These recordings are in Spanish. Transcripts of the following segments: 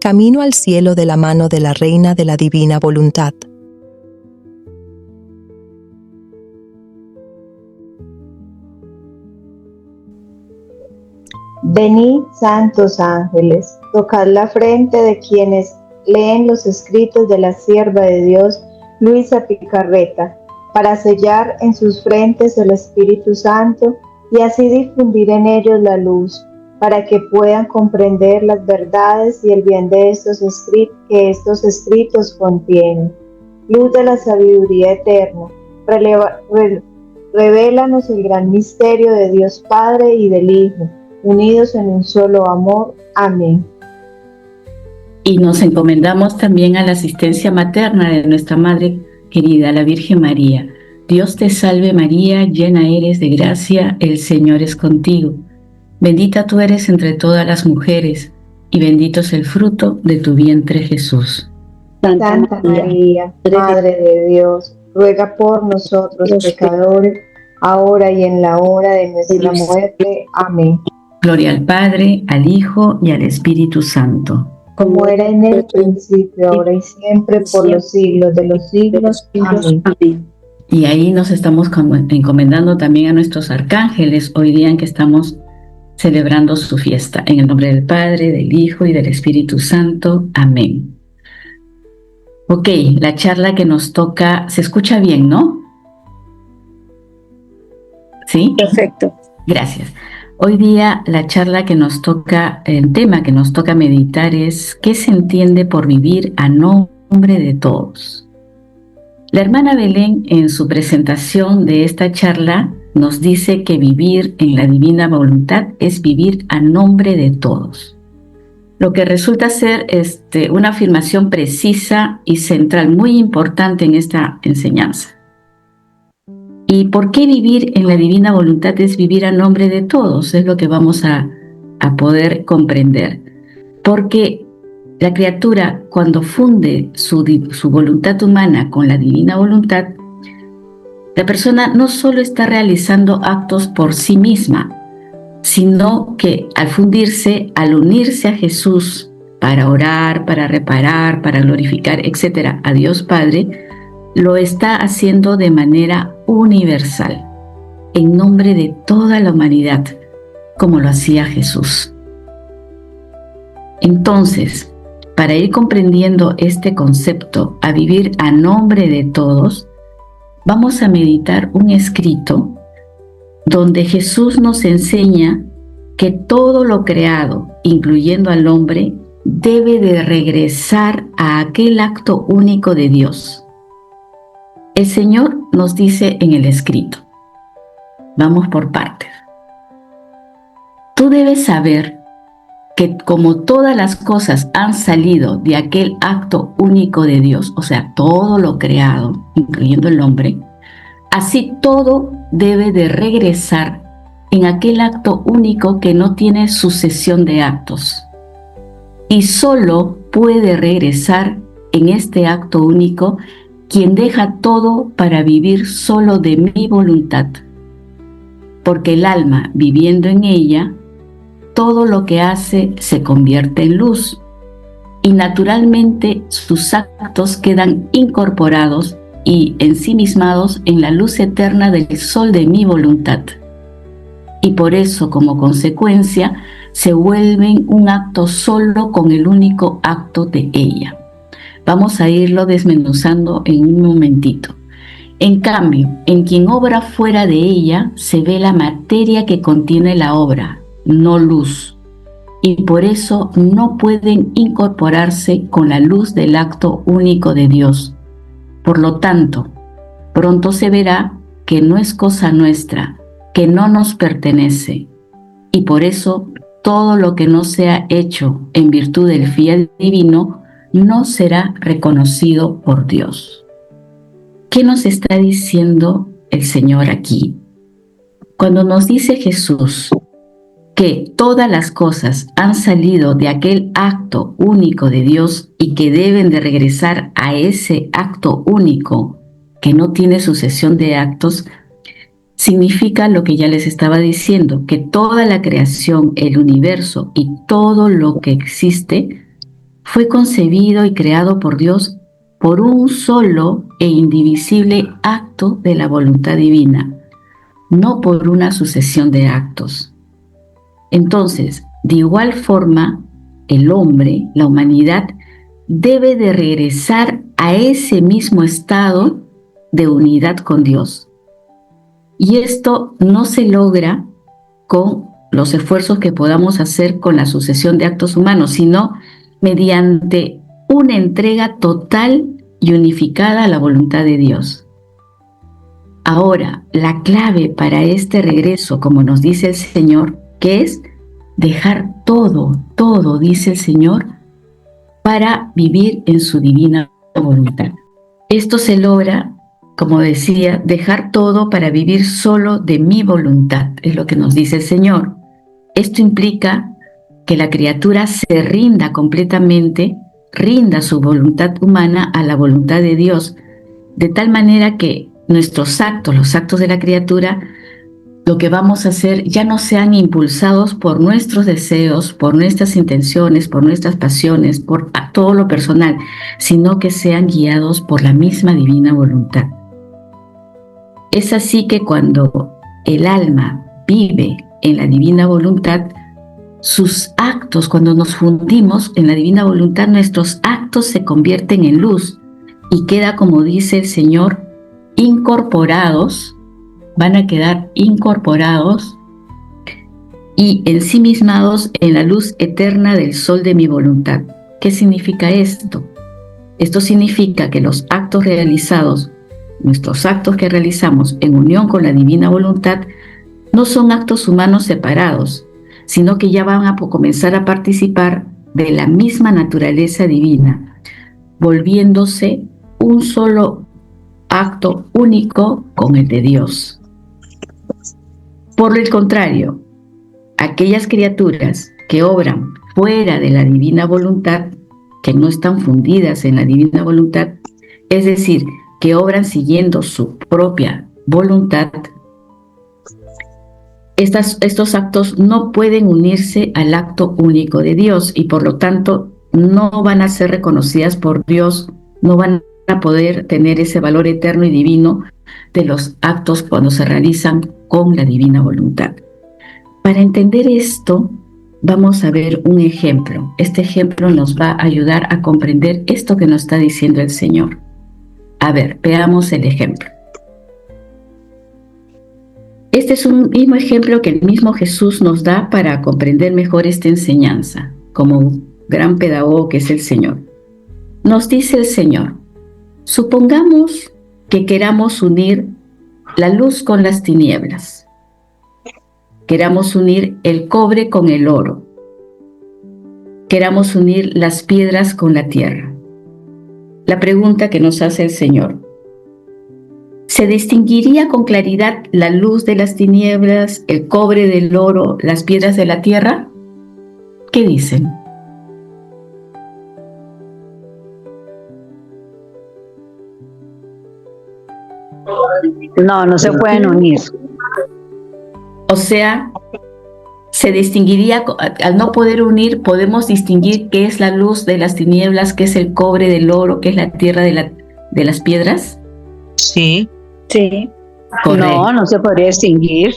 camino al cielo de la mano de la Reina de la Divina Voluntad. Venid, santos ángeles, tocad la frente de quienes leen los escritos de la sierva de Dios, Luisa Picarreta, para sellar en sus frentes el Espíritu Santo y así difundir en ellos la luz, para que puedan comprender las verdades y el bien de que estos escritos contienen. Luz de la sabiduría eterna, revélanos el gran misterio de Dios Padre y del Hijo, unidos en un solo amor. Amén. Y nos encomendamos también a la asistencia materna de nuestra Madre querida, la Virgen María. Dios te salve María, llena eres de gracia, el Señor es contigo. Bendita tú eres entre todas las mujeres, y bendito es el fruto de tu vientre Jesús. Santa María, Madre de Dios, ruega por nosotros pecadores, ahora y en la hora de nuestra muerte. Amén. Gloria al Padre, al Hijo y al Espíritu Santo. Como era en el principio, ahora y siempre, por los siglos de los siglos. Amén. Y ahí nos estamos encomendando también a nuestros arcángeles, hoy día en que estamos celebrando su fiesta. En el nombre del Padre, del Hijo y del Espíritu Santo. Amén. Ok, la charla que nos toca, se escucha bien, ¿no? ¿Sí? Perfecto. Gracias. Hoy día la charla que nos toca, el tema que nos toca meditar es ¿qué se entiende por vivir a nombre de todos? La hermana Belén, en su presentación de esta charla, nos dice que vivir en la divina voluntad es vivir a nombre de todos. Lo que resulta ser una afirmación precisa y central, muy importante en esta enseñanza. ¿Y por qué vivir en la divina voluntad es vivir a nombre de todos? Es lo que vamos a poder comprender. Porque la criatura, cuando funde su voluntad humana con la divina voluntad, la persona no solo está realizando actos por sí misma, sino que al fundirse, al unirse a Jesús para orar, para reparar, para glorificar, etc., a Dios Padre, lo está haciendo de manera universal, en nombre de toda la humanidad, como lo hacía Jesús. Entonces, para ir comprendiendo este concepto, a vivir a nombre de todos, vamos a meditar un escrito donde Jesús nos enseña que todo lo creado, incluyendo al hombre, debe de regresar a aquel acto único de Dios. El Señor nos dice en el escrito, vamos por partes. Tú debes saber que como todas las cosas han salido de aquel acto único de Dios, o sea, todo lo creado, incluyendo el hombre, así todo debe de regresar en aquel acto único que no tiene sucesión de actos. Y solo puede regresar en este acto único quien deja todo para vivir solo de mi voluntad. Porque el alma, viviendo en ella, todo lo que hace se convierte en luz. Y naturalmente sus actos quedan incorporados y ensimismados en la luz eterna del sol de mi voluntad. Y por eso, como consecuencia, se vuelven un acto solo con el único acto de ella. Vamos a irlo desmenuzando en un momentito. En cambio, en quien obra fuera de ella, se ve la materia que contiene la obra, no luz. Y por eso no pueden incorporarse con la luz del acto único de Dios. Por lo tanto, pronto se verá que no es cosa nuestra, que no nos pertenece. Y por eso, todo lo que no sea hecho en virtud del fiat divino no será reconocido por Dios. ¿Qué nos está diciendo el Señor aquí? Cuando nos dice Jesús que todas las cosas han salido de aquel acto único de Dios y que deben de regresar a ese acto único que no tiene sucesión de actos, significa lo que ya les estaba diciendo, que toda la creación, el universo y todo lo que existe fue concebido y creado por Dios por un solo e indivisible acto de la voluntad divina, no por una sucesión de actos. Entonces, de igual forma, el hombre, la humanidad, debe de regresar a ese mismo estado de unidad con Dios. Y esto no se logra con los esfuerzos que podamos hacer con la sucesión de actos humanos, sino mediante una entrega total y unificada a la voluntad de Dios. Ahora, la clave para este regreso, como nos dice el Señor, que es dejar todo, dice el Señor, para vivir en su divina voluntad. Esto se logra, como decía, dejar todo para vivir solo de mi voluntad, es lo que nos dice el Señor. Esto implica que la criatura se rinda completamente, rinda su voluntad humana a la voluntad de Dios, de tal manera que nuestros actos, los actos de la criatura, lo que vamos a hacer ya no sean impulsados por nuestros deseos, por nuestras intenciones, por nuestras pasiones, por todo lo personal, sino que sean guiados por la misma divina voluntad. Es así que cuando el alma vive en la divina voluntad, sus actos, cuando nos fundimos en la divina voluntad, nuestros actos se convierten en luz y queda, como dice el Señor, incorporados, van a quedar incorporados y ensimismados en la luz eterna del sol de mi voluntad. ¿Qué significa esto? Esto significa que los actos realizados, nuestros actos que realizamos en unión con la divina voluntad, no son actos humanos separados, sino que ya van a comenzar a participar de la misma naturaleza divina, volviéndose un solo acto único con el de Dios. Por el contrario, aquellas criaturas que obran fuera de la divina voluntad, que no están fundidas en la divina voluntad, es decir, que obran siguiendo su propia voluntad, estos actos no pueden unirse al acto único de Dios y por lo tanto no van a ser reconocidas por Dios, no van a poder tener ese valor eterno y divino de los actos cuando se realizan con la divina voluntad. Para entender esto, vamos a ver un ejemplo. Este ejemplo nos va a ayudar a comprender esto que nos está diciendo el Señor. A ver, veamos el ejemplo. Este es un mismo ejemplo que el mismo Jesús nos da para comprender mejor esta enseñanza, como gran pedagogo que es el Señor. Nos dice el Señor, supongamos que queramos unir la luz con las tinieblas, queramos unir el cobre con el oro, queramos unir las piedras con la tierra. La pregunta que nos hace el Señor, ¿se distinguiría con claridad la luz de las tinieblas, el cobre del oro, las piedras de la tierra? ¿Qué dicen? No se pueden unir. O sea, se distinguiría, al no poder unir, podemos distinguir qué es la luz de las tinieblas, qué es el cobre del oro, qué es la tierra de las piedras. Sí. Sí. Correcto. No se podría distinguir.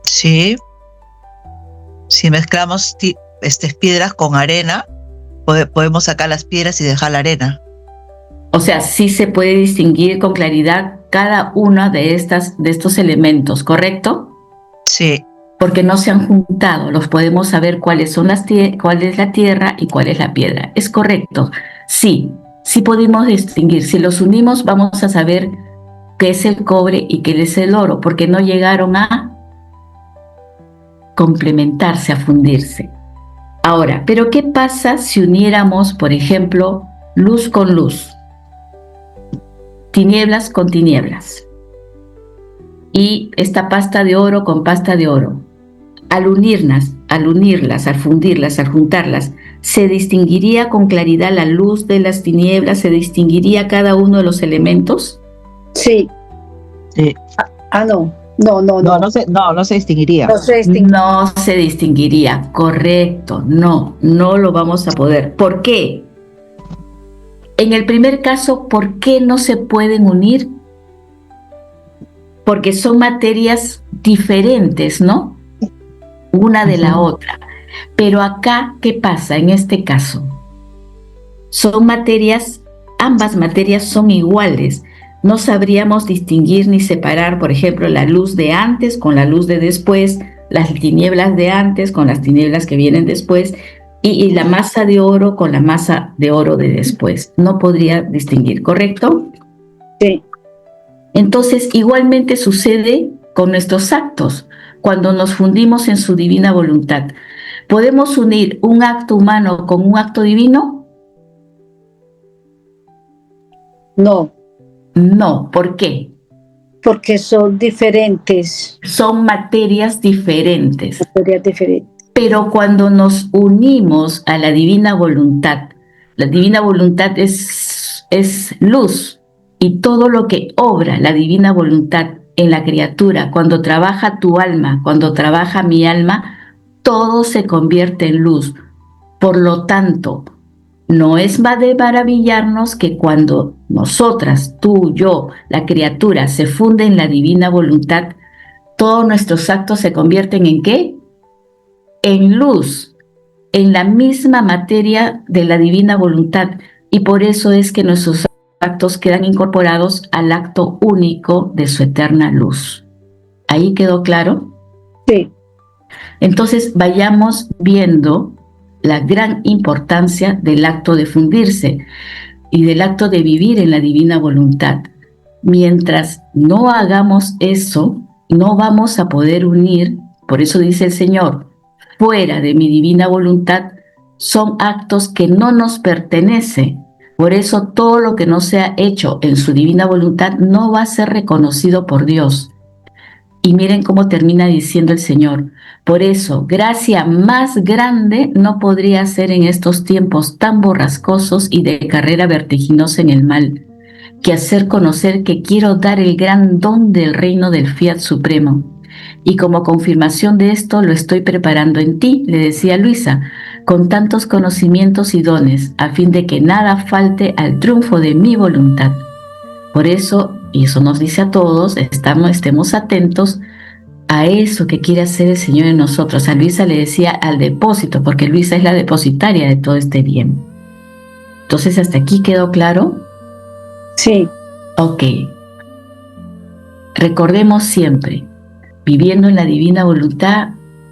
Sí. Si mezclamos piedras con arena, podemos sacar las piedras y dejar la arena. O sea, sí se puede distinguir con claridad cada uno de estos elementos, ¿correcto? Sí. Porque no se han juntado, los podemos saber cuál es la tierra y cuál es la piedra. ¿Es correcto? Sí podemos distinguir. Si los unimos, vamos a saber qué es el cobre y qué es el oro, porque no llegaron a complementarse, a fundirse. Ahora, ¿pero qué pasa si uniéramos, por ejemplo, luz con luz? Tinieblas con tinieblas. Y esta pasta de oro con pasta de oro. Al unirlas, al fundirlas, al juntarlas, ¿se distinguiría con claridad la luz de las tinieblas? ¿Se distinguiría cada uno de los elementos? Sí. Sí. No. No se distinguiría. No se distingue. No se distinguiría, correcto, no lo vamos a poder. ¿Por qué? En el primer caso, ¿por qué no se pueden unir? Porque son materias diferentes, ¿no? Una de la otra. Pero acá, ¿qué pasa en este caso? Son materias, ambas materias son iguales. No sabríamos distinguir ni separar, por ejemplo, la luz de antes con la luz de después, las tinieblas de antes con las tinieblas que vienen después, y la masa de oro con la masa de oro de después. No podría distinguir, ¿correcto? Sí. Entonces, igualmente sucede con nuestros actos, cuando nos fundimos en su divina voluntad. ¿Podemos unir un acto humano con un acto divino? No, No, ¿por qué? porque son diferentes, Son materias diferentes. materias diferentes. Pero cuando nos unimos a la divina voluntad es luz, y todo lo que obra la divina voluntad en la criatura, cuando trabaja tu alma, cuando trabaja mi alma, todo se convierte en luz. Por lo tanto, no es más de maravillarnos que cuando nosotras, tú, yo, la criatura, se funde en la divina voluntad, todos nuestros actos se convierten ¿en qué? En luz, en la misma materia de la divina voluntad, y por eso es que nuestros actos quedan incorporados al acto único de su eterna luz. ¿Ahí quedó claro? Sí. Entonces vayamos viendo la gran importancia del acto de fundirse y del acto de vivir en la divina voluntad. Mientras no hagamos eso, no vamos a poder unir. Por eso dice el Señor, fuera de mi divina voluntad son actos que no nos pertenecen. Por eso todo lo que no sea hecho en su divina voluntad no va a ser reconocido por Dios. Y miren cómo termina diciendo el Señor. Por eso, gracia más grande no podría ser en estos tiempos tan borrascosos y de carrera vertiginosa en el mal, que hacer conocer que quiero dar el gran don del reino del Fiat Supremo. Y como confirmación de esto lo estoy preparando en ti, le decía Luisa, con tantos conocimientos y dones, a fin de que nada falte al triunfo de mi voluntad. Por eso, y eso nos dice a todos, estemos atentos a eso que quiere hacer el Señor en nosotros. A Luisa le decía al depósito, porque Luisa es la depositaria de todo este bien. Entonces, ¿hasta aquí quedó claro? Sí. Ok. Recordemos siempre, viviendo en la divina voluntad,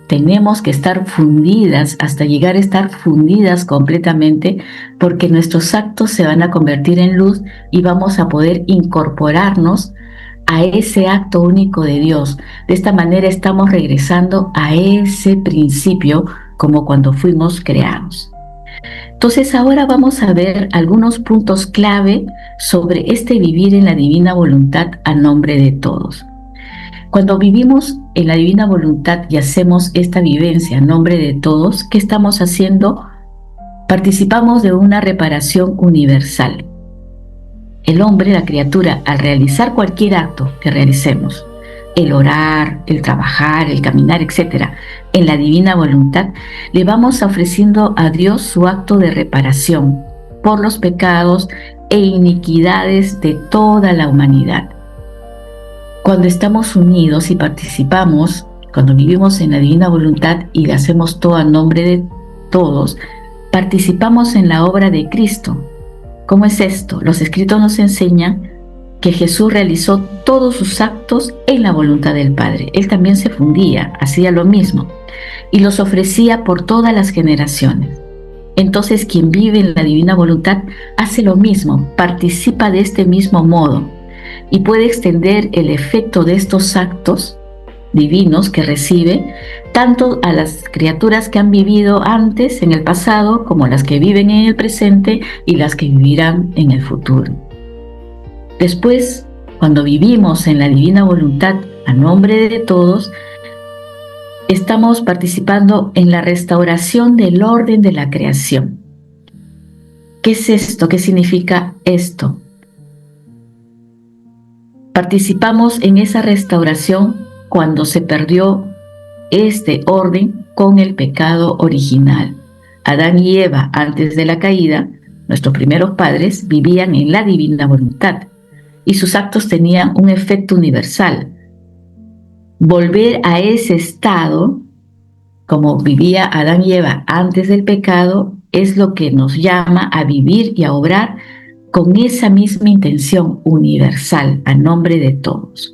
tenemos que estar fundidas hasta llegar a estar fundidas completamente, porque nuestros actos se van a convertir en luz y vamos a poder incorporarnos a ese acto único de Dios. De esta manera estamos regresando a ese principio como cuando fuimos creados. Entonces ahora vamos a ver algunos puntos clave sobre este vivir en la divina voluntad a nombre de todos. Cuando vivimos en la divina voluntad y hacemos esta vivencia a nombre de todos, ¿qué estamos haciendo? Participamos de una reparación universal. El hombre, la criatura, al realizar cualquier acto que realicemos, el orar, el trabajar, el caminar, etc., en la divina voluntad, le vamos ofreciendo a Dios su acto de reparación por los pecados e iniquidades de toda la humanidad. Cuando estamos unidos y participamos, cuando vivimos en la divina voluntad y le hacemos todo a nombre de todos, participamos en la obra de Cristo. ¿Cómo es esto? Los escritos nos enseñan que Jesús realizó todos sus actos en la voluntad del Padre. Él también se fundía, hacía lo mismo, y los ofrecía por todas las generaciones. Entonces, quien vive en la divina voluntad hace lo mismo, participa de este mismo modo, y puede extender el efecto de estos actos divinos que recibe tanto a las criaturas que han vivido antes en el pasado como las que viven en el presente y las que vivirán en el futuro. Después, cuando vivimos en la divina voluntad a nombre de todos, estamos participando en la restauración del orden de la creación. ¿Qué es esto? ¿Qué significa esto? Participamos en esa restauración cuando se perdió este orden con el pecado original. Adán y Eva, antes de la caída, nuestros primeros padres, vivían en la divina voluntad y sus actos tenían un efecto universal. Volver a ese estado, como vivía Adán y Eva antes del pecado, es lo que nos llama a vivir y a obrar con esa misma intención universal, a nombre de todos.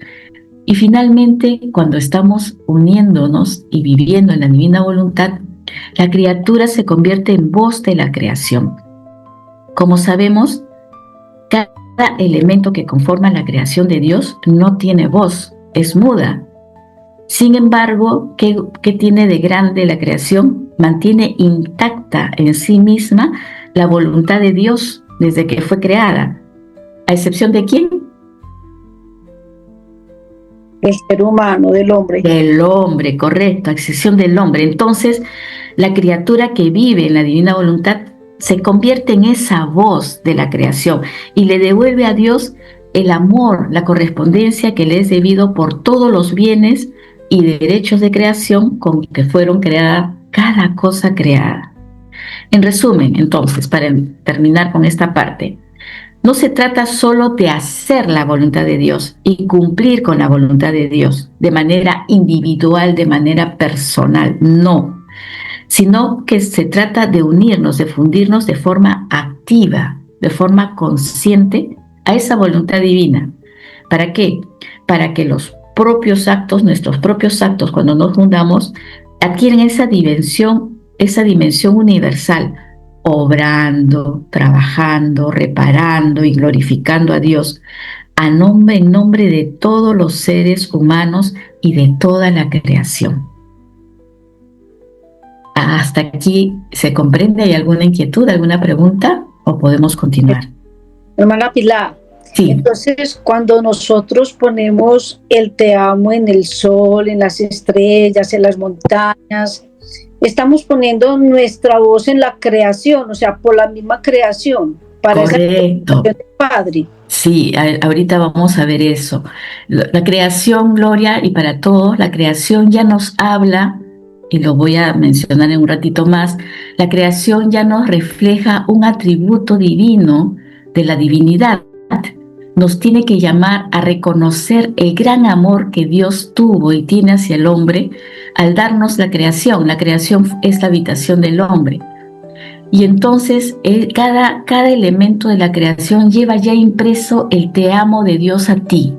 Y finalmente, cuando estamos uniéndonos y viviendo en la divina voluntad, la criatura se convierte en voz de la creación. Como sabemos, cada elemento que conforma la creación de Dios no tiene voz, es muda. Sin embargo, ¿qué tiene de grande la creación? Mantiene intacta en sí misma la voluntad de Dios desde que fue creada. ¿A excepción de quién? El ser humano, del hombre. Del hombre, correcto, a excepción del hombre. Entonces, la criatura que vive en la divina voluntad se convierte en esa voz de la creación y le devuelve a Dios el amor, la correspondencia que le es debido por todos los bienes y derechos de creación con que fueron creadas cada cosa creada. En resumen, entonces, para terminar con esta parte, no se trata solo de hacer la voluntad de Dios y cumplir con la voluntad de Dios de manera individual, de manera personal, no, sino que se trata de unirnos, de fundirnos de forma activa, de forma consciente a esa voluntad divina. ¿Para qué? Para que los propios actos, nuestros propios actos, cuando nos fundamos, adquieren esa dimensión universal, obrando, trabajando, reparando y glorificando a Dios en nombre de todos los seres humanos y de toda la creación. ¿Hasta aquí se comprende? ¿Hay alguna inquietud, alguna pregunta? ¿O podemos continuar? Hermana Pilar, sí. Entonces cuando nosotros ponemos el te amo en el sol, en las estrellas, en las montañas, estamos poniendo nuestra voz en la creación, o sea, por la misma creación, para Correcto. esa creación del Padre. Sí, ahorita vamos a ver eso. La creación, Gloria, y para todos, la creación ya nos habla, y lo voy a mencionar en un ratito más, la creación ya nos refleja un atributo divino de la divinidad. Nos tiene que llamar a reconocer el gran amor que Dios tuvo y tiene hacia el hombre al darnos la creación. La creación es la habitación del hombre. Y entonces cada elemento de la creación lleva ya impreso el te amo de Dios a ti.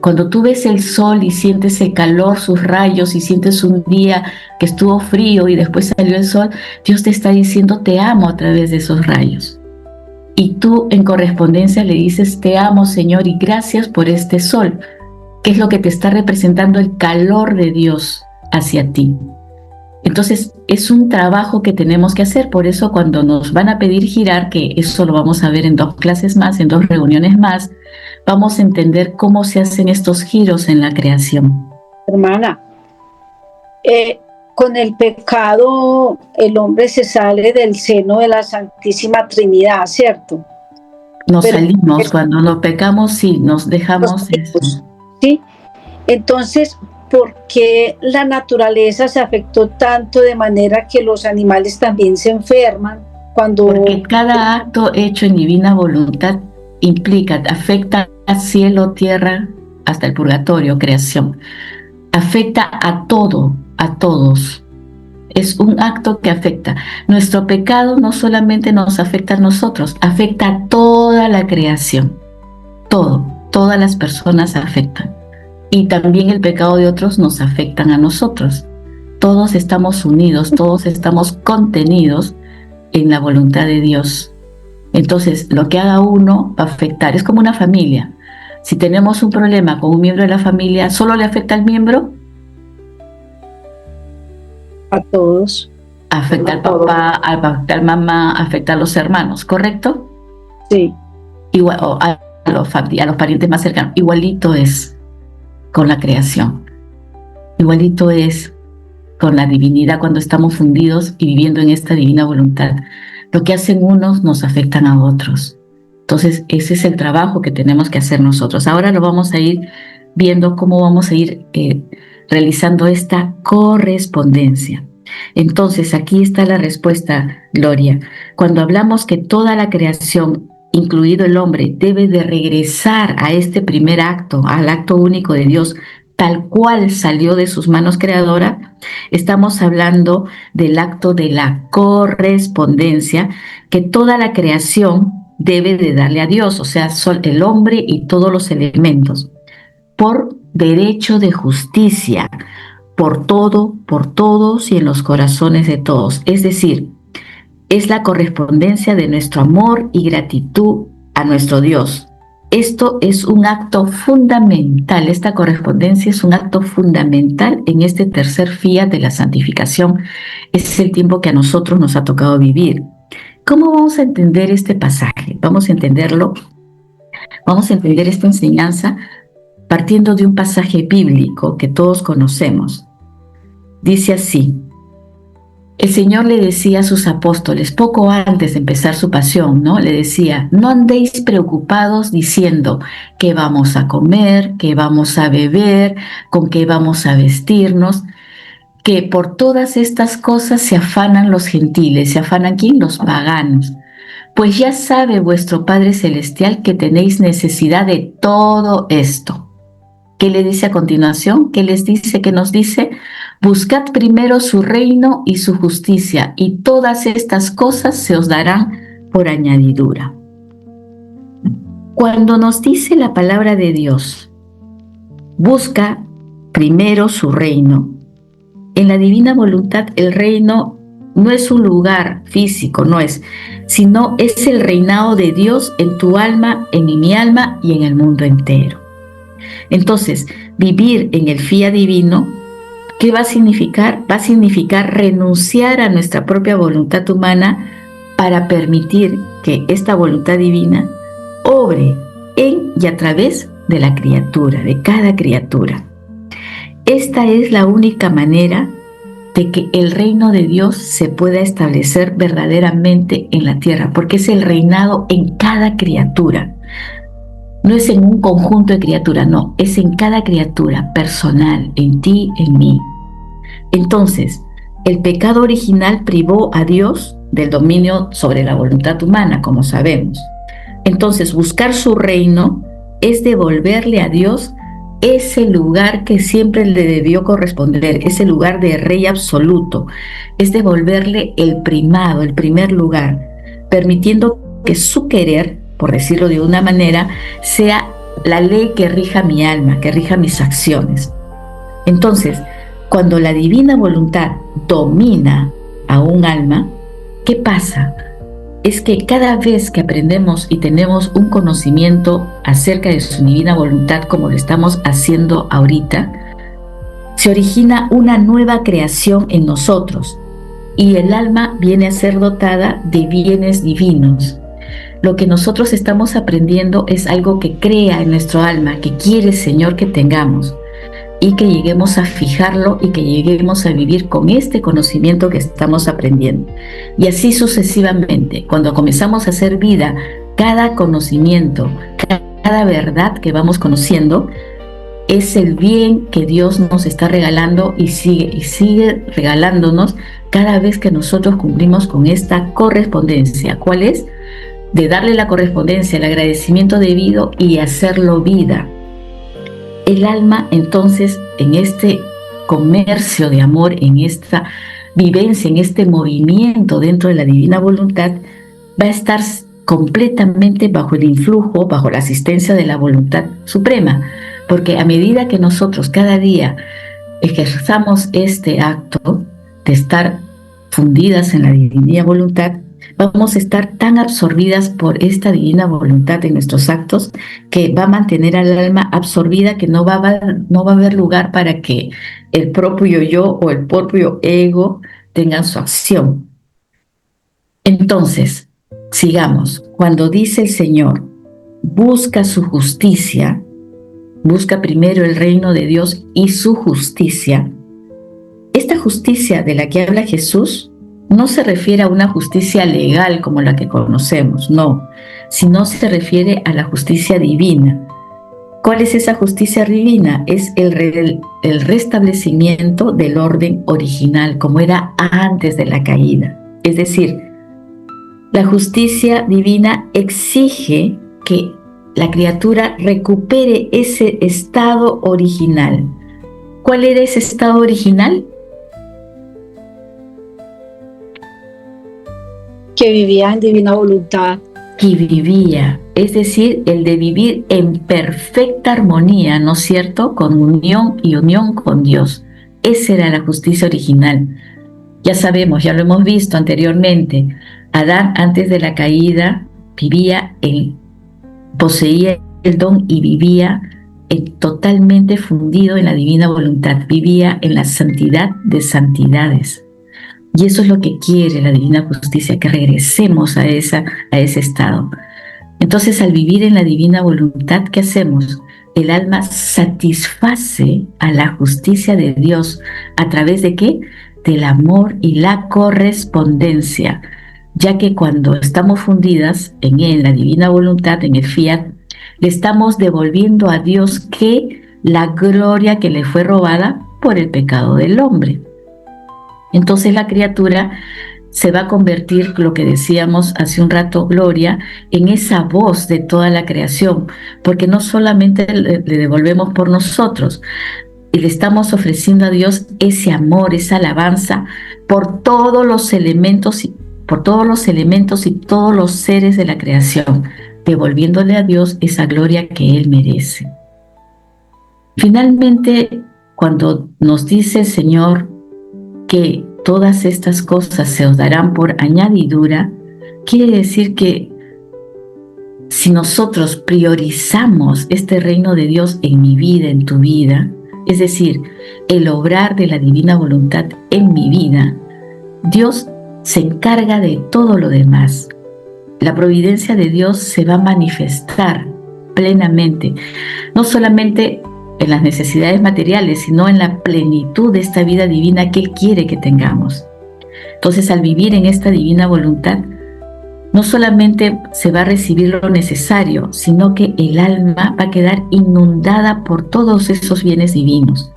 Cuando tú ves el sol y sientes el calor, sus rayos, y sientes un día que estuvo frío y después salió el sol, Dios te está diciendo te amo a través de esos rayos. Y tú en correspondencia le dices te amo, Señor, y gracias por este sol, que es lo que te está representando el calor de Dios hacia ti. Entonces es un trabajo que tenemos que hacer. Por eso cuando nos van a pedir girar, que eso lo vamos a ver en 2 clases más, en 2 reuniones más, vamos a entender cómo se hacen estos giros en la creación. Hermana, con el pecado el hombre se sale del seno de la Santísima Trinidad, ¿cierto? Salimos, cuando nos pecamos, sí, nos dejamos eso. ¿Sí? Entonces, ¿por qué la naturaleza se afectó tanto de manera que los animales también se enferman? Porque cada acto hecho en divina voluntad afecta al cielo, tierra, hasta el purgatorio, creación. Afecta a todo, a todos. Es un acto que afecta. Nuestro pecado no solamente nos afecta a nosotros, afecta a toda la creación. Todas las personas afectan. Y también el pecado de otros nos afectan a nosotros. Todos estamos unidos, todos estamos contenidos en la voluntad de Dios. Entonces, lo que haga uno va a afectar. Es como una familia. Si tenemos un problema con un miembro de la familia, ¿solo le afecta al miembro? A todos. Afecta al papá, afecta al mamá, afecta a los hermanos, ¿correcto? Sí. Igual, o a los parientes más cercanos. Igualito es con la creación. Igualito es con la divinidad cuando estamos fundidos y viviendo en esta divina voluntad. Lo que hacen unos nos afectan a otros. Entonces, ese es el trabajo que tenemos que hacer nosotros. Ahora lo vamos a ir viendo cómo vamos a ir realizando esta correspondencia. Entonces, aquí está la respuesta, Gloria. Cuando hablamos que toda la creación, incluido el hombre, debe de regresar a este primer acto, al acto único de Dios, tal cual salió de sus manos creadoras, estamos hablando del acto de la correspondencia que toda la creación debe de darle a Dios, o sea, el hombre y todos los elementos, por derecho de justicia, por todo, por todos y en los corazones de todos. Es decir, es la correspondencia de nuestro amor y gratitud a nuestro Dios. Esto es un acto fundamental, esta correspondencia es un acto fundamental en este tercer fiat de la santificación. Es el tiempo que a nosotros nos ha tocado vivir. ¿Cómo vamos a entender este pasaje? Vamos a entenderlo, vamos a entender esta enseñanza partiendo de un pasaje bíblico que todos conocemos. Dice así: el Señor le decía a sus apóstoles, poco antes de empezar su pasión, ¿no? Le decía, no andéis preocupados diciendo qué vamos a comer, qué vamos a beber, con qué vamos a vestirnos, que por todas estas cosas se afanan los gentiles. ¿Se afanan quién? Los paganos. Pues ya sabe vuestro Padre Celestial que tenéis necesidad de todo esto. ¿Qué le dice a continuación? ¿Qué les dice? ¿Qué nos dice? Buscad primero su reino y su justicia, y todas estas cosas se os darán por añadidura. Cuando nos dice la palabra de Dios, busca primero su reino. En la divina voluntad, el reino no es un lugar físico, no es, sino es el reinado de Dios en tu alma, en mi alma y en el mundo entero. Entonces, vivir en el fiat divino, ¿qué va a significar? Va a significar renunciar a nuestra propia voluntad humana para permitir que esta voluntad divina obre en y a través de la criatura, de cada criatura. Esta es la única manera de que el reino de Dios se pueda establecer verdaderamente en la tierra, porque es el reinado en cada criatura. No es en un conjunto de criaturas, no, es en cada criatura, personal, en ti, en mí. Entonces, el pecado original privó a Dios del dominio sobre la voluntad humana, como sabemos. Entonces, buscar su reino es devolverle a Dios ese lugar que siempre le debió corresponder, ese lugar de rey absoluto, es devolverle el primado, el primer lugar, permitiendo que su querer, por decirlo de una manera, sea la ley que rija mi alma, que rija mis acciones. Entonces, cuando la divina voluntad domina a un alma, ¿qué pasa? Es que cada vez que aprendemos y tenemos un conocimiento acerca de su divina voluntad, como lo estamos haciendo ahorita, se origina una nueva creación en nosotros y el alma viene a ser dotada de bienes divinos. Lo que nosotros estamos aprendiendo es algo que crea en nuestro alma, que quiere el Señor que tengamos y que lleguemos a fijarlo y que lleguemos a vivir con este conocimiento que estamos aprendiendo. Y así sucesivamente, cuando comenzamos a hacer vida cada conocimiento, cada verdad que vamos conociendo, es el bien que Dios nos está regalando y sigue regalándonos cada vez que nosotros cumplimos con esta correspondencia. ¿Cuál es? De darle la correspondencia, el agradecimiento debido y hacerlo vida. El alma, entonces, en este comercio de amor, en esta vivencia, en este movimiento dentro de la divina voluntad, va a estar completamente bajo el influjo, bajo la asistencia de la voluntad suprema, porque a medida que nosotros cada día ejerzamos este acto de estar fundidas en la divina voluntad, vamos a estar tan absorbidas por esta divina voluntad en nuestros actos que va a mantener al alma absorbida, que no va a haber lugar para que el propio yo o el propio ego tengan su acción. Entonces, sigamos. Cuando dice el Señor, busca su justicia, busca primero el reino de Dios y su justicia. Esta justicia de la que habla Jesús no se refiere a una justicia legal como la que conocemos, no, sino se refiere a la justicia divina. ¿Cuál es esa justicia divina? Es el restablecimiento del orden original, como era antes de la caída. Es decir, la justicia divina exige que la criatura recupere ese estado original. ¿Cuál era ese estado original? Que vivía en divina voluntad. Que vivía, es decir, el de vivir en perfecta armonía, ¿no es cierto?, con unión y unión con Dios. Esa era la justicia original. Ya sabemos, ya lo hemos visto anteriormente, Adán antes de la caída poseía el don y vivía totalmente fundido en la divina voluntad, vivía en la santidad de santidades. Y eso es lo que quiere la divina justicia, que regresemos a ese estado. Entonces, al vivir en la divina voluntad, ¿qué hacemos? El alma satisface a la justicia de Dios. ¿A través de qué? Del amor y la correspondencia, ya que cuando estamos fundidas en la divina voluntad, en el fiat, le estamos devolviendo a Dios la gloria que le fue robada por el pecado del hombre. Entonces la criatura se va a convertir, lo que decíamos hace un rato, Gloria, en esa voz de toda la creación, porque no solamente le devolvemos por nosotros, y le estamos ofreciendo a Dios ese amor, esa alabanza por todos los elementos y todos los seres de la creación, devolviéndole a Dios esa gloria que Él merece. Finalmente, cuando nos dice el Señor que todas estas cosas se os darán por añadidura, quiere decir que si nosotros priorizamos este reino de Dios en mi vida, en tu vida, es decir, el obrar de la divina voluntad en mi vida, Dios se encarga de todo lo demás. La providencia de Dios se va a manifestar plenamente, no solamente en las necesidades materiales, sino en la plenitud de esta vida divina que Él quiere que tengamos. Entonces, al vivir en esta divina voluntad, no solamente se va a recibir lo necesario, sino que el alma va a quedar inundada por todos esos bienes divinos.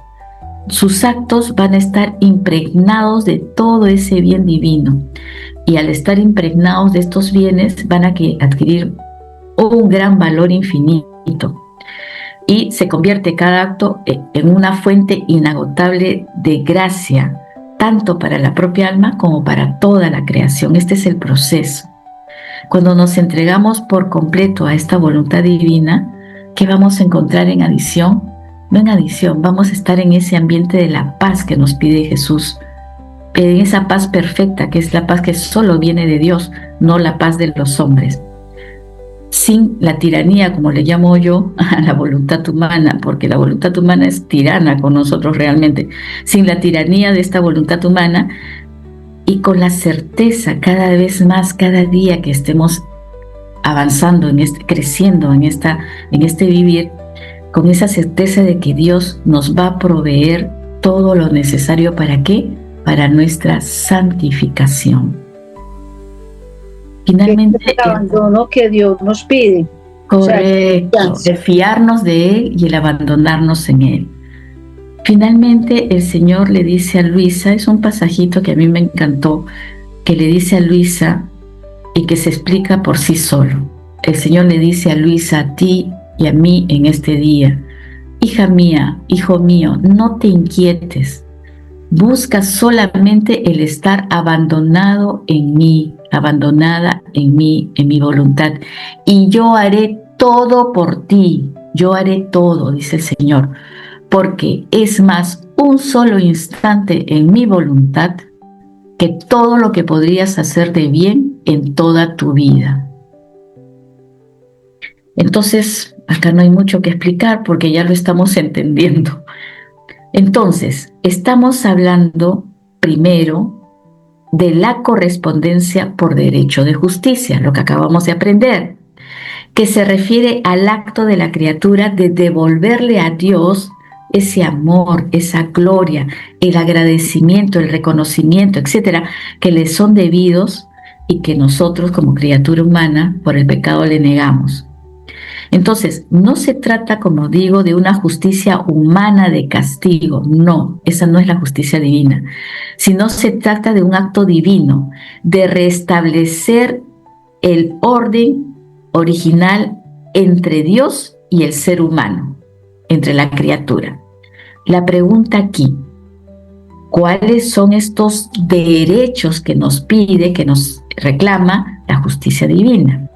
Sus actos van a estar impregnados de todo ese bien divino. Y al estar impregnados de estos bienes, van a adquirir un gran valor infinito. Y se convierte cada acto en una fuente inagotable de gracia, tanto para la propia alma como para toda la creación. Este es el proceso. Cuando nos entregamos por completo a esta voluntad divina, ¿qué vamos a encontrar en adición? No en adición, vamos a estar en ese ambiente de la paz que nos pide Jesús, en esa paz perfecta, que es la paz que solo viene de Dios, no la paz de los hombres. Sin la tiranía, como le llamo yo, a la voluntad humana, porque la voluntad humana es tirana con nosotros realmente. Sin la tiranía de esta voluntad humana y con la certeza cada vez más, cada día que estemos avanzando, creciendo en este vivir, con esa certeza de que Dios nos va a proveer todo lo necesario. ¿Para qué? Para nuestra santificación. Finalmente, el abandono que Dios nos pide. Correcto, o sea, el fiarnos de Él y el abandonarnos en Él. Finalmente, el Señor le dice a Luisa, es un pasajito que a mí me encantó, que le dice a Luisa y que se explica por sí solo. El Señor le dice a Luisa, a ti y a mí en este día: hija mía, hijo mío, no te inquietes. Busca solamente el estar abandonado en mí, abandonada en mí, en mi voluntad. Y yo haré todo por ti. Yo haré todo, dice el Señor. Porque es más un solo instante en mi voluntad que todo lo que podrías hacer de bien en toda tu vida. Entonces, acá no hay mucho que explicar porque ya lo estamos entendiendo. Entonces, estamos hablando primero de la correspondencia por derecho de justicia, lo que acabamos de aprender, que se refiere al acto de la criatura de devolverle a Dios ese amor, esa gloria, el agradecimiento, el reconocimiento, etcétera, que le son debidos y que nosotros como criatura humana por el pecado le negamos. Entonces, no se trata, como digo, de una justicia humana de castigo. No, esa no es la justicia divina. Sino se trata de un acto divino, de restablecer el orden original entre Dios y el ser humano, entre la criatura. La pregunta aquí, ¿cuáles son estos derechos que nos pide, que nos reclama la justicia divina?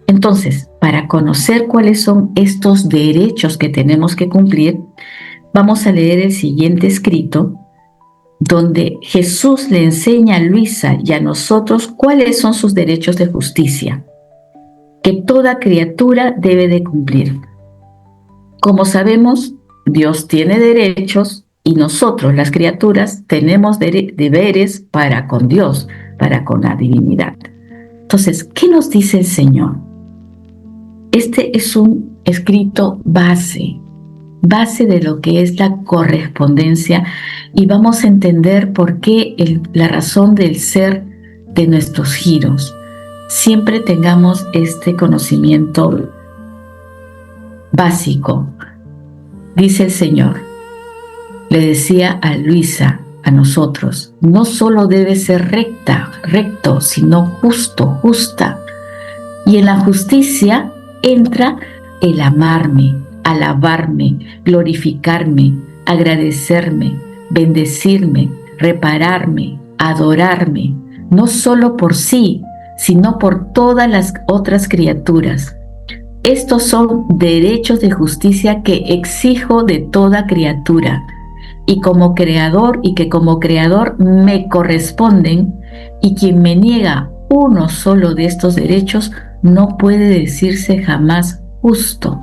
Entonces, para conocer cuáles son estos derechos que tenemos que cumplir, vamos a leer el siguiente escrito, donde Jesús le enseña a Luisa y a nosotros cuáles son sus derechos de justicia, que toda criatura debe de cumplir. Como sabemos, Dios tiene derechos y nosotros, las criaturas, tenemos deberes para con Dios, para con la divinidad. Entonces, ¿qué nos dice el Señor? Este es un escrito base de lo que es la correspondencia, y vamos a entender por qué la razón del ser de nuestros giros. Siempre tengamos este conocimiento básico. Dice el Señor, le decía a Luisa, a nosotros, no solo debe ser recto, sino justo, justa. Y en la justicia entra el amarme, alabarme, glorificarme, agradecerme, bendecirme, repararme, adorarme, no solo por sí, sino por todas las otras criaturas. Estos son derechos de justicia que exijo de toda criatura y que como creador me corresponden, y quien me niega uno solo de estos derechos no puede decirse jamás justo.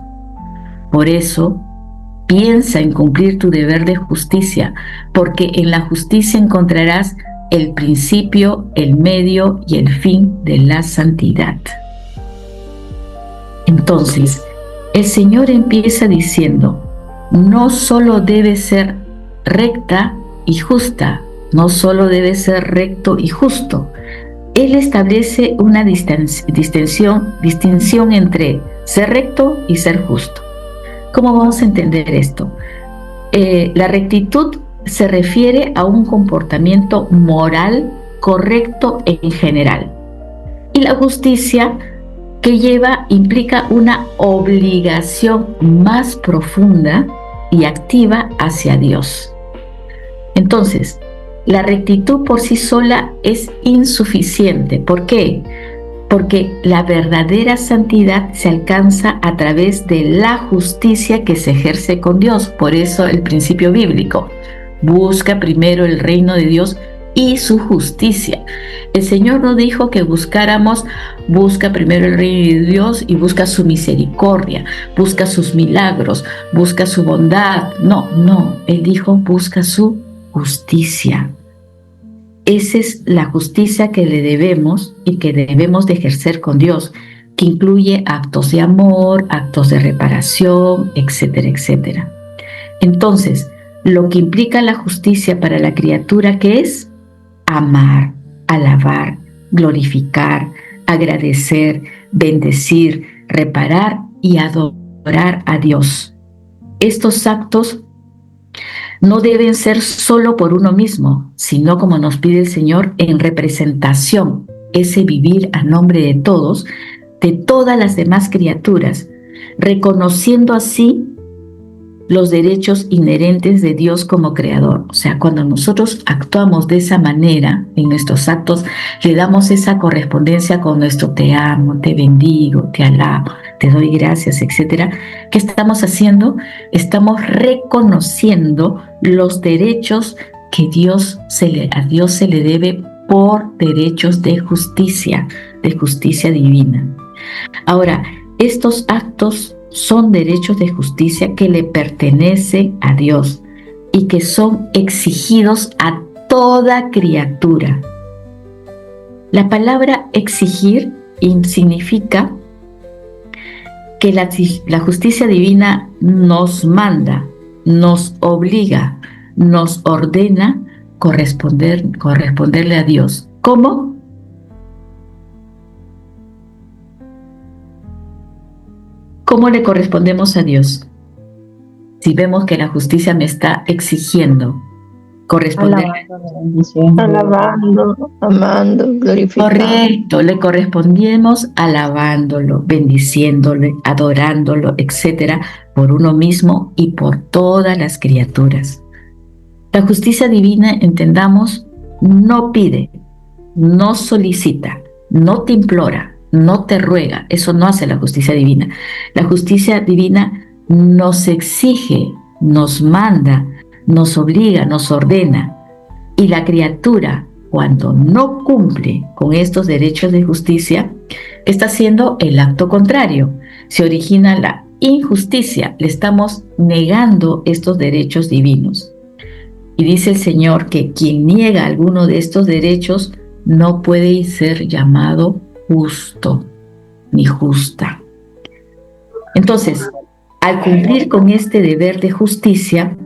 Por eso, piensa en cumplir tu deber de justicia, porque en la justicia encontrarás el principio, el medio y el fin de la santidad. Entonces, el Señor empieza diciendo, no solo debe ser recta y justa, no solo debe ser recto y justo. Él establece una distinción entre ser recto y ser justo. ¿Cómo vamos a entender esto? La rectitud se refiere a un comportamiento moral correcto en general. Y la justicia que implica una obligación más profunda y activa hacia Dios. Entonces, la rectitud por sí sola es insuficiente. ¿Por qué? Porque la verdadera santidad se alcanza a través de la justicia que se ejerce con Dios. Por eso el principio bíblico: busca primero el reino de Dios y su justicia. El Señor no dijo que busca primero el reino de Dios y busca su misericordia, busca sus milagros, busca su bondad. No, Él dijo busca su justicia. Esa es la justicia que le debemos y que debemos de ejercer con Dios, que incluye actos de amor, actos de reparación, etcétera, etcétera. Entonces, lo que implica la justicia para la criatura, ¿qué es? Amar, alabar, glorificar, agradecer, bendecir, reparar y adorar a Dios. Estos actos no deben ser solo por uno mismo, sino, como nos pide el Señor, en representación, ese vivir a nombre de todos, de todas las demás criaturas, reconociendo así los derechos inherentes de Dios como creador. O sea, cuando nosotros actuamos de esa manera, en nuestros actos, le damos esa correspondencia con nuestro te amo, te bendigo, te alabo, te doy gracias, etcétera. ¿Qué estamos haciendo? Estamos reconociendo los derechos que a Dios se le debe por derechos de justicia divina. Ahora, estos actos son derechos de justicia que le pertenecen a Dios y que son exigidos a toda criatura. La palabra exigir significa que la justicia divina nos manda, nos obliga, nos ordena corresponderle a Dios. ¿Cómo? ¿Cómo le correspondemos a Dios? Si vemos que la justicia me está exigiendo corresponder. Alabando, amando, glorificando. Correcto, le correspondemos alabándolo, bendiciéndole, adorándolo, etcétera, por uno mismo y por todas las criaturas. La justicia divina, entendamos, no pide, no solicita, no te implora, no te ruega. Eso no hace la justicia divina. La justicia divina nos exige, nos manda, nos obliga, nos ordena. Y la criatura, cuando no cumple con estos derechos de justicia, está haciendo el acto contrario. Se origina la injusticia, le estamos negando estos derechos divinos. Y dice el Señor que quien niega alguno de estos derechos no puede ser llamado justo ni justa. Entonces, al cumplir con este deber de justicia,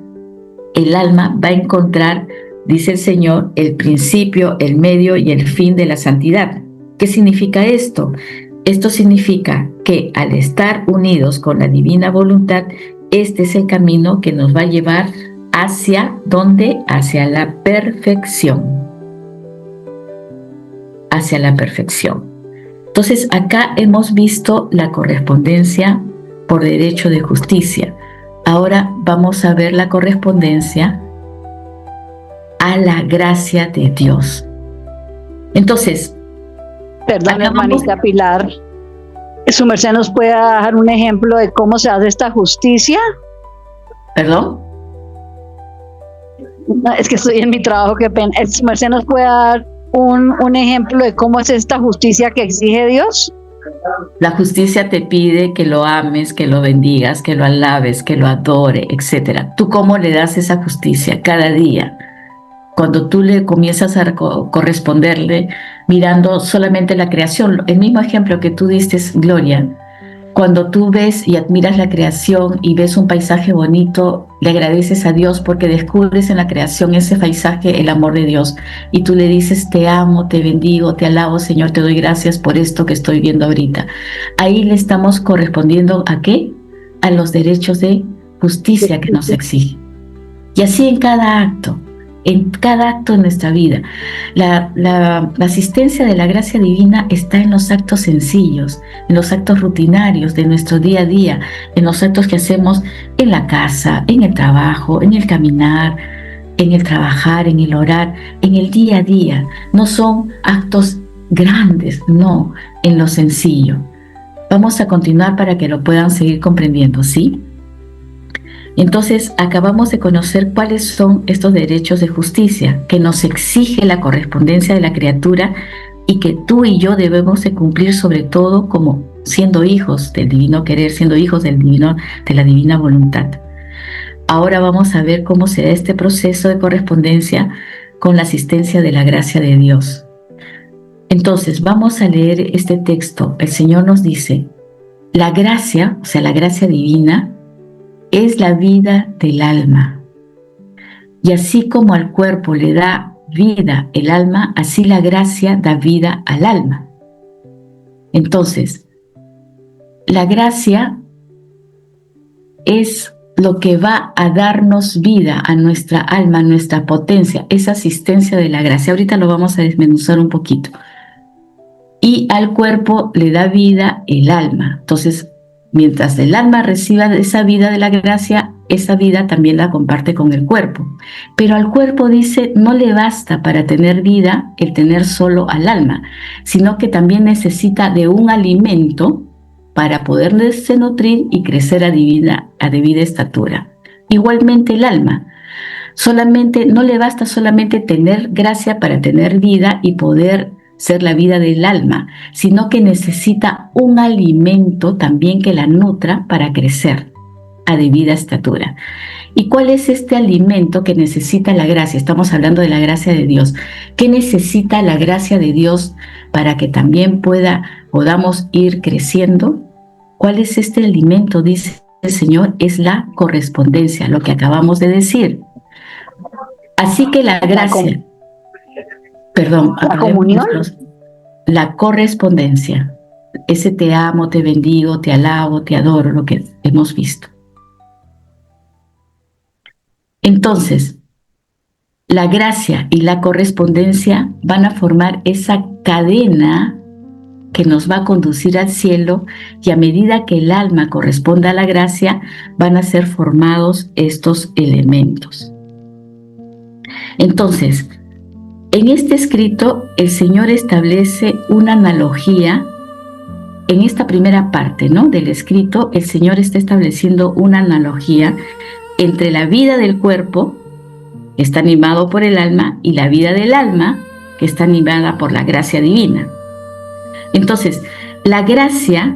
el alma va a encontrar, dice el Señor, el principio, el medio y el fin de la santidad. ¿Qué significa esto? Esto significa que al estar unidos con la divina voluntad, este es el camino que nos va a llevar hacia ¿dónde? Hacia la perfección. Hacia la perfección. Entonces, acá hemos visto la correspondencia por derecho de justicia. Ahora vamos a ver la correspondencia a la gracia de Dios. Entonces, perdón, hermanita Pilar, ¿su merced nos puede dar un ejemplo de cómo se hace esta justicia? ¿Perdón? No, es que estoy en mi trabajo, qué pena. ¿Su merced nos puede dar un ejemplo de cómo es esta justicia que exige Dios? La justicia te pide que lo ames, que lo bendigas, que lo alabes, que lo adore, etc. ¿Tú cómo le das esa justicia cada día? Cuando tú le comienzas a corresponderle mirando solamente la creación, el mismo ejemplo que tú diste, Gloria, cuando tú ves y admiras la creación y ves un paisaje bonito, le agradeces a Dios porque descubres en la creación ese paisaje, el amor de Dios, y tú le dices, te amo, te bendigo, te alabo, Señor, te doy gracias por esto que estoy viendo ahorita. Ahí le estamos correspondiendo ¿a qué? A los derechos de justicia que nos exige. Y así en cada acto de nuestra vida. La asistencia de la gracia divina está en los actos sencillos, en los actos rutinarios de nuestro día a día, en los actos que hacemos en la casa, en el trabajo, en el caminar, en el trabajar, en el orar, en el día a día. No son actos grandes, no, en lo sencillo. Vamos a continuar para que lo puedan seguir comprendiendo, ¿sí? Entonces, acabamos de conocer cuáles son estos derechos de justicia que nos exige la correspondencia de la criatura y que tú y yo debemos de cumplir, sobre todo como siendo hijos del divino querer, siendo hijos de la divina voluntad. Ahora vamos a ver cómo se da este proceso de correspondencia con la asistencia de la gracia de Dios. Entonces, vamos a leer este texto. El Señor nos dice, la gracia, o sea, la gracia divina, es la vida del alma. Y así como al cuerpo le da vida el alma, así la gracia da vida al alma. Entonces, la gracia es lo que va a darnos vida a nuestra alma, a nuestra potencia, esa asistencia de la gracia. Ahorita lo vamos a desmenuzar un poquito. Y al cuerpo le da vida el alma. Entonces, mientras el alma reciba esa vida de la gracia, esa vida también la comparte con el cuerpo. Pero al cuerpo, dice, no le basta para tener vida el tener solo al alma, sino que también necesita de un alimento para poderse nutrir y crecer a debida estatura. Igualmente el alma. No le basta solamente tener gracia para tener vida y poder ser la vida del alma, sino que necesita un alimento también que la nutra para crecer a debida estatura. ¿Y cuál es este alimento que necesita la gracia? Estamos hablando de la gracia de Dios. ¿Qué necesita la gracia de Dios para que también podamos ir creciendo? ¿Cuál es este alimento? Dice el Señor, es la correspondencia, lo que acabamos de decir. Así que la gracia... Perdón, ¿la comunión? La correspondencia. ese te amo, te bendigo, te alabo, te adoro, lo que hemos visto. Entonces, la gracia y la correspondencia van a formar esa cadena que nos va a conducir al cielo, y a medida que el alma corresponda a la gracia, van a ser formados estos elementos. Entonces, en este escrito, el Señor establece una analogía. En esta primera parte, ¿no?, del escrito, el Señor está estableciendo una analogía entre la vida del cuerpo, que está animado por el alma, y la vida del alma, que está animada por la gracia divina. Entonces, la gracia,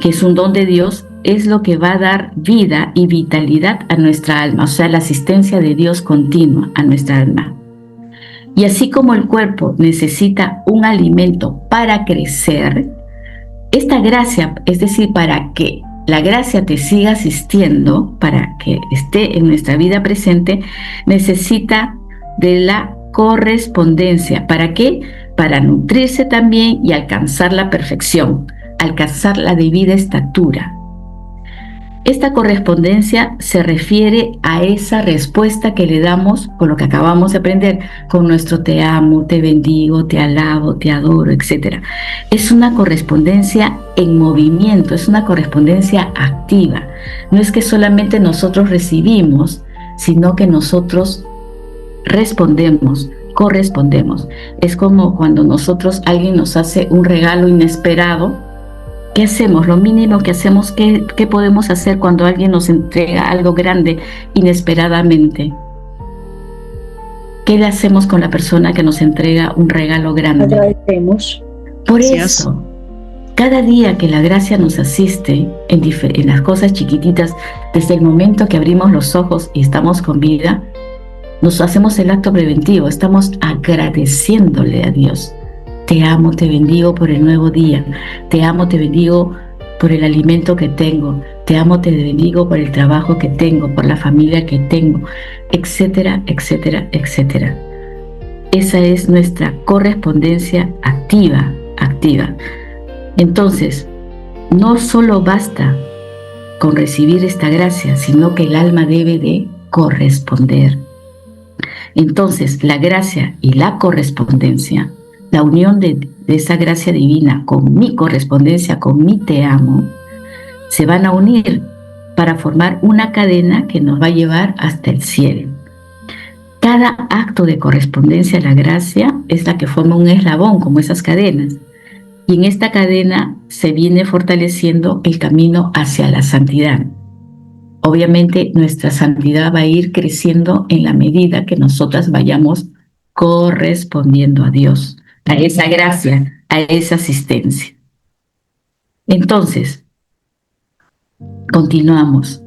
que es un don de Dios, es lo que va a dar vida y vitalidad a nuestra alma, o sea, la asistencia de Dios continua a nuestra alma. Y así como el cuerpo necesita un alimento para crecer, esta gracia, es decir, para que la gracia te siga asistiendo, para que esté en nuestra vida presente, necesita de la correspondencia. ¿Para qué? Para nutrirse también y alcanzar la perfección, alcanzar la debida estatura. Esta correspondencia se refiere a esa respuesta que le damos con lo que acabamos de aprender, con nuestro te amo, te bendigo, te alabo, te adoro, etc. Es una correspondencia en movimiento, es una correspondencia activa. No es que solamente nosotros recibimos, sino que nosotros respondemos, correspondemos. Es como cuando alguien nos hace un regalo inesperado. ¿Qué hacemos? Lo mínimo que hacemos, ¿qué podemos hacer cuando alguien nos entrega algo grande inesperadamente? ¿Qué le hacemos con la persona que nos entrega un regalo grande? Agradecemos. Por eso, cada día que la gracia nos asiste en las cosas chiquititas, desde el momento que abrimos los ojos y estamos con vida, nos hacemos el acto preventivo, estamos agradeciéndole a Dios. Te amo, te bendigo por el nuevo día. Te amo, te bendigo por el alimento que tengo. Te amo, te bendigo por el trabajo que tengo, por la familia que tengo, etcétera, etcétera, etcétera. Esa es nuestra correspondencia activa. Entonces, no solo basta con recibir esta gracia, sino que el alma debe de corresponder. Entonces, la gracia y la correspondencia, la unión de esa gracia divina con mi correspondencia, con mi te amo, se van a unir para formar una cadena que nos va a llevar hasta el cielo. Cada acto de correspondencia a la gracia es la que forma un eslabón, como esas cadenas. Y en esta cadena se viene fortaleciendo el camino hacia la santidad. Obviamente nuestra santidad va a ir creciendo en la medida que nosotras vayamos correspondiendo a Dios, a esa gracia, a esa asistencia. Entonces, continuamos.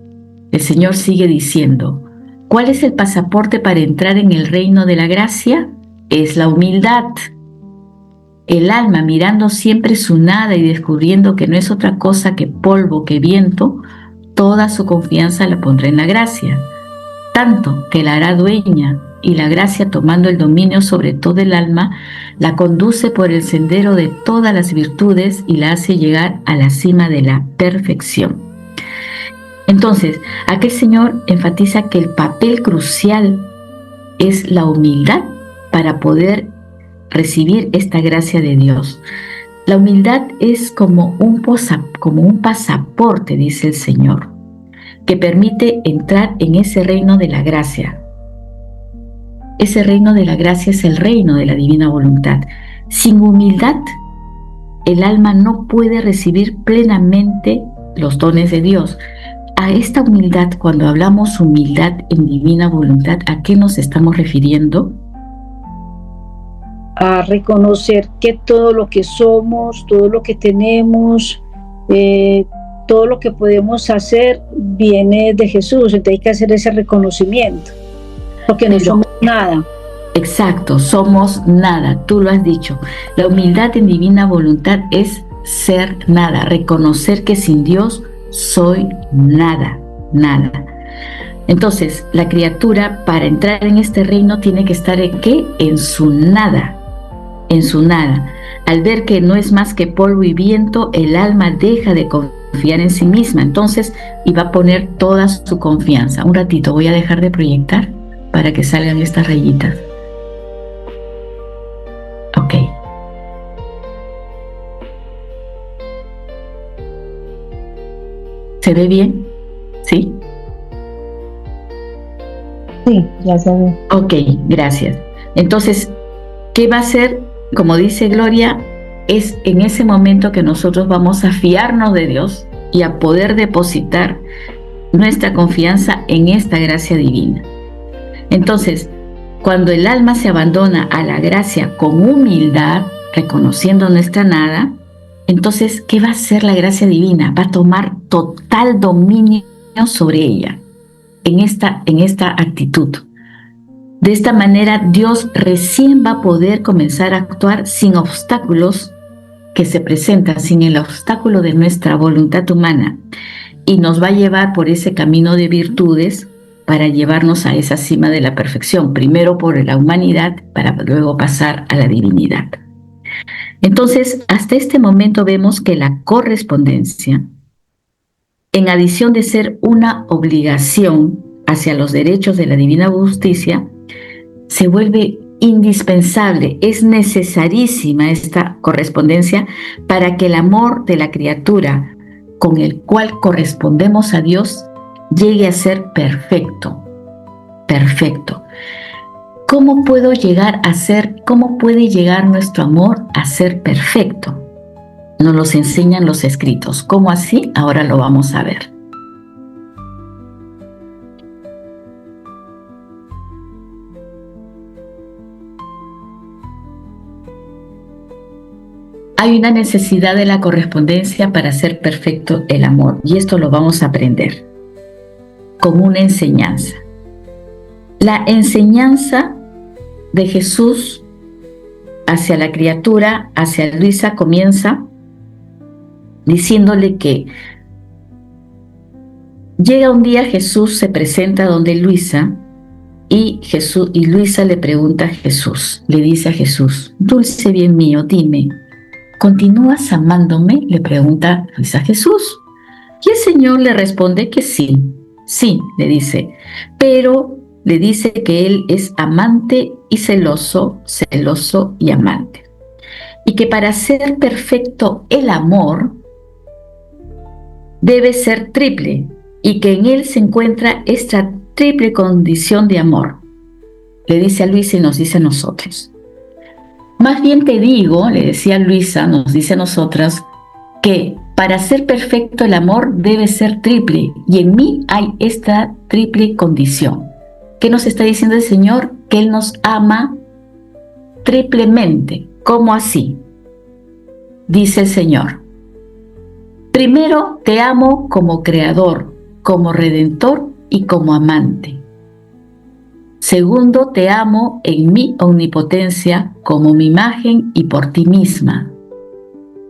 El Señor sigue diciendo, ¿cuál es el pasaporte para entrar en el reino de la gracia? Es la humildad. El alma, mirando siempre su nada y descubriendo que no es otra cosa que polvo, que viento, toda su confianza la pondrá en la gracia, tanto que la hará dueña, y la gracia, tomando el dominio sobre todo el alma, la conduce por el sendero de todas las virtudes y la hace llegar a la cima de la perfección. Entonces, aquí el Señor enfatiza que el papel crucial es la humildad para poder recibir esta gracia de Dios. La humildad es como un pasaporte, dice el Señor, que permite entrar en ese reino de la gracia. Ese reino de la gracia es el reino de la divina voluntad. Sin humildad, el alma no puede recibir plenamente los dones de Dios. A esta humildad, cuando hablamos humildad en divina voluntad, ¿a qué nos estamos refiriendo? A reconocer que todo lo que somos, todo lo que tenemos, todo lo que podemos hacer viene de Jesús. Entonces hay que hacer ese reconocimiento, porque no somos nada. Exacto, somos nada, tú lo has dicho. La humildad en divina voluntad es ser nada, reconocer que sin Dios soy nada. Entonces, la criatura para entrar en este reino tiene que estar ¿en qué? En su nada. en su nada. Al ver que no es más que polvo y viento, el alma deja de confiar en sí misma. Entonces, y va a poner toda su confianza. Un ratito, voy a dejar de proyectar para que salgan estas rayitas. Ok. ¿Se ve bien? ¿Sí? Sí, ya se ve. Ok, gracias. Entonces, ¿qué va a hacer? Como dice Gloria, es en ese momento que nosotros vamos a fiarnos de Dios y a poder depositar nuestra confianza en esta gracia divina. Entonces, cuando el alma se abandona a la gracia con humildad, reconociendo nuestra nada, entonces, ¿qué va a hacer la gracia divina? Va a tomar total dominio sobre ella en esta actitud. De esta manera, Dios recién va a poder comenzar a actuar sin obstáculos que se presentan, sin el obstáculo de nuestra voluntad humana, y nos va a llevar por ese camino de virtudes para llevarnos a esa cima de la perfección, primero por la humanidad para luego pasar a la divinidad. Entonces, hasta este momento vemos que la correspondencia, en adición de ser una obligación hacia los derechos de la divina justicia, se vuelve indispensable, es necesarísima esta correspondencia para que el amor de la criatura con el cual correspondemos a Dios llegue a ser perfecto, perfecto. ¿Cómo puede llegar nuestro amor a ser perfecto? Nos los enseñan los escritos. ¿Cómo así? Ahora lo vamos a ver. Hay una necesidad de la correspondencia para hacer perfecto el amor, y esto lo vamos a aprender como una enseñanza. La enseñanza de Jesús hacia la criatura, hacia Luisa, comienza diciéndole que llega un día, Jesús se presenta donde Luisa y Luisa le pregunta a Jesús, le dice a Jesús: dulce bien mío, dime, ¿continúas amándome?, le pregunta Luisa a Jesús. Y el Señor le responde que sí, sí, le dice, pero le dice que Él es amante y celoso, celoso y amante. Y que para ser perfecto el amor debe ser triple, y que en Él se encuentra esta triple condición de amor. Le dice a Luisa y nos dice a nosotros. Más bien te digo, le decía Luisa, nos dice a nosotras, que para ser perfecto el amor debe ser triple, y en mí hay esta triple condición. ¿Qué nos está diciendo el Señor? Que Él nos ama triplemente. ¿Cómo así? Dice el Señor: primero te amo como creador, como redentor y como amante. Segundo, te amo en mi omnipotencia como mi imagen y por ti misma.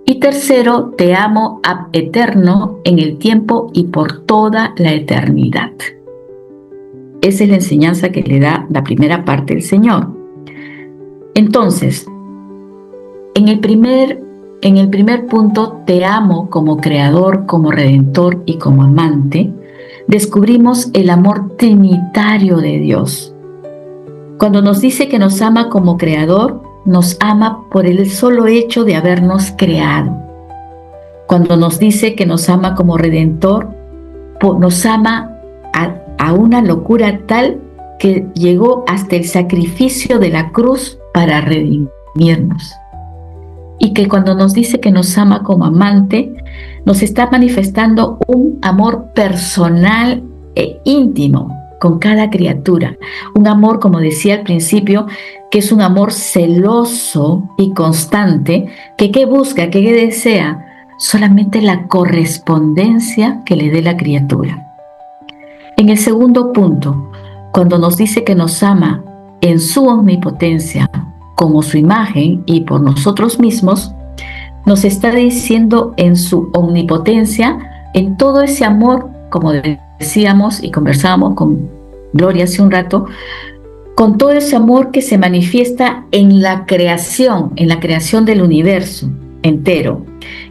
Y tercero, te amo ab eterno en el tiempo y por toda la eternidad. Esa es la enseñanza que le da la primera parte del Señor. Entonces, en el primer punto, te amo como creador, como redentor y como amante, descubrimos el amor trinitario de Dios. Cuando nos dice que nos ama como creador, nos ama por el solo hecho de habernos creado. Cuando nos dice que nos ama como redentor, nos ama a una locura tal que llegó hasta el sacrificio de la cruz para redimirnos. Y que cuando nos dice que nos ama como amante, nos está manifestando un amor personal e íntimo con cada criatura. Un amor, como decía al principio, que es un amor celoso y constante, que ¿qué busca? ¿Qué desea? Solamente la correspondencia que le dé la criatura. En el segundo punto, cuando nos dice que nos ama en su omnipotencia, como su imagen y por nosotros mismos, nos está diciendo en su omnipotencia, en todo ese amor, como decíamos y conversábamos con Gloria hace un rato, con todo ese amor que se manifiesta en la creación del universo entero,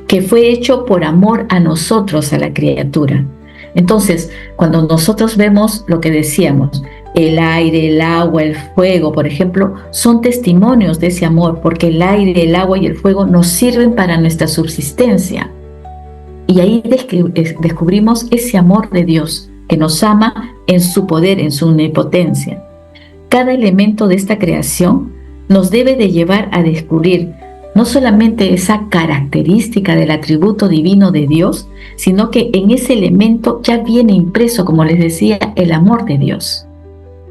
que fue hecho por amor a nosotros, a la criatura. Entonces, cuando nosotros vemos lo que decíamos, el aire, el agua, el fuego, por ejemplo, son testimonios de ese amor, porque el aire, el agua y el fuego nos sirven para nuestra subsistencia. Y ahí descubrimos ese amor de Dios, que nos ama en su poder, en su omnipotencia. Cada elemento de esta creación nos debe de llevar a descubrir no solamente esa característica del atributo divino de Dios, sino que en ese elemento ya viene impreso, como les decía, el amor de Dios.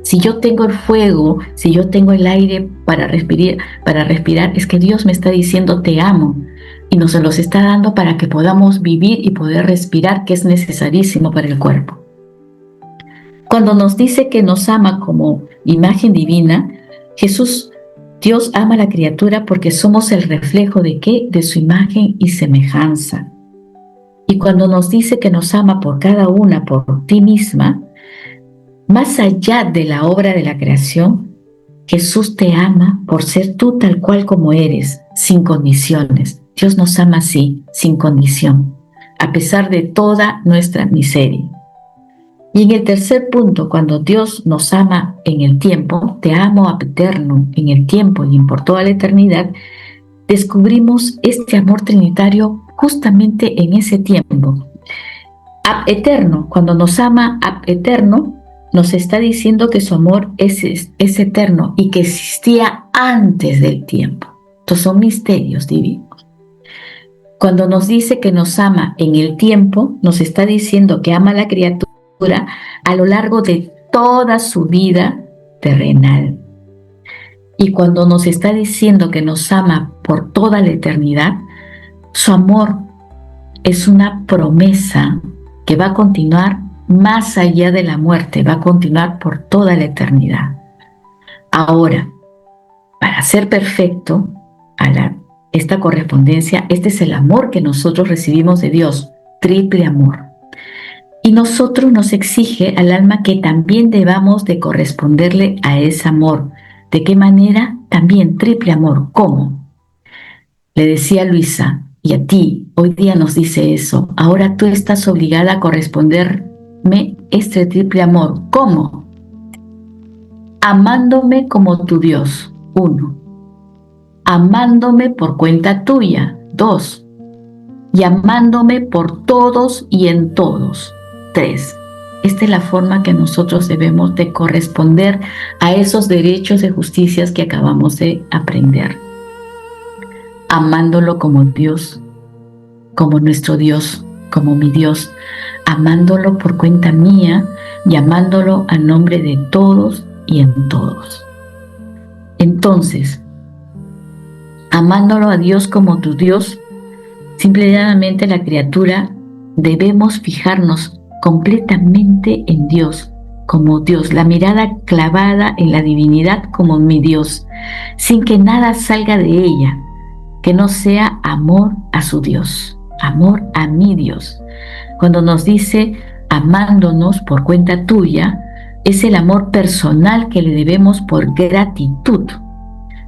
Si yo tengo el fuego, si yo tengo el aire para respirar, es que Dios me está diciendo te amo y nos los está dando para que podamos vivir y poder respirar, que es necesarísimo para el cuerpo. Cuando nos dice que nos ama como imagen divina, Dios ama a la criatura porque somos el reflejo ¿de qué? De su imagen y semejanza. Y cuando nos dice que nos ama por cada una, por ti misma, más allá de la obra de la creación, Jesús te ama por ser tú tal cual como eres, sin condiciones. Dios nos ama así, sin condición, a pesar de toda nuestra miseria. Y en el tercer punto, cuando Dios nos ama en el tiempo, te amo ab eterno, en el tiempo y por toda la eternidad, descubrimos este amor trinitario justamente en ese tiempo. Ab eterno, cuando nos ama ab eterno, nos está diciendo que su amor es eterno y que existía antes del tiempo. Estos son misterios divinos. Cuando nos dice que nos ama en el tiempo, nos está diciendo que ama a la criatura a lo largo de toda su vida terrenal. Y cuando nos está diciendo que nos ama por toda la eternidad, su amor es una promesa que va a continuar más allá de la muerte, va a continuar por toda la eternidad. Ahora, para ser perfecto, esta correspondencia, este es el amor que nosotros recibimos de Dios, triple amor. Y nosotros nos exige al alma que también debamos de corresponderle a ese amor. ¿De qué manera? También triple amor. ¿Cómo? Le decía a Luisa, y a ti, hoy día nos dice eso. Ahora tú estás obligada a corresponderme este triple amor. ¿Cómo? Amándome como tu Dios. 1. Amándome por cuenta tuya. 2. Y amándome por todos y en todos. 3. Esta es la forma que nosotros debemos de corresponder a esos derechos de justicia que acabamos de aprender. Amándolo como Dios, como nuestro Dios, como mi Dios, amándolo por cuenta mía y amándolo a nombre de todos y en todos. Entonces, amándolo a Dios como tu Dios, simplemente la criatura debemos fijarnos completamente en Dios, como Dios, la mirada clavada en la divinidad como mi Dios, sin que nada salga de ella, que no sea amor a su Dios, amor a mi Dios. Cuando nos dice amándonos por cuenta tuya, es el amor personal que le debemos por gratitud.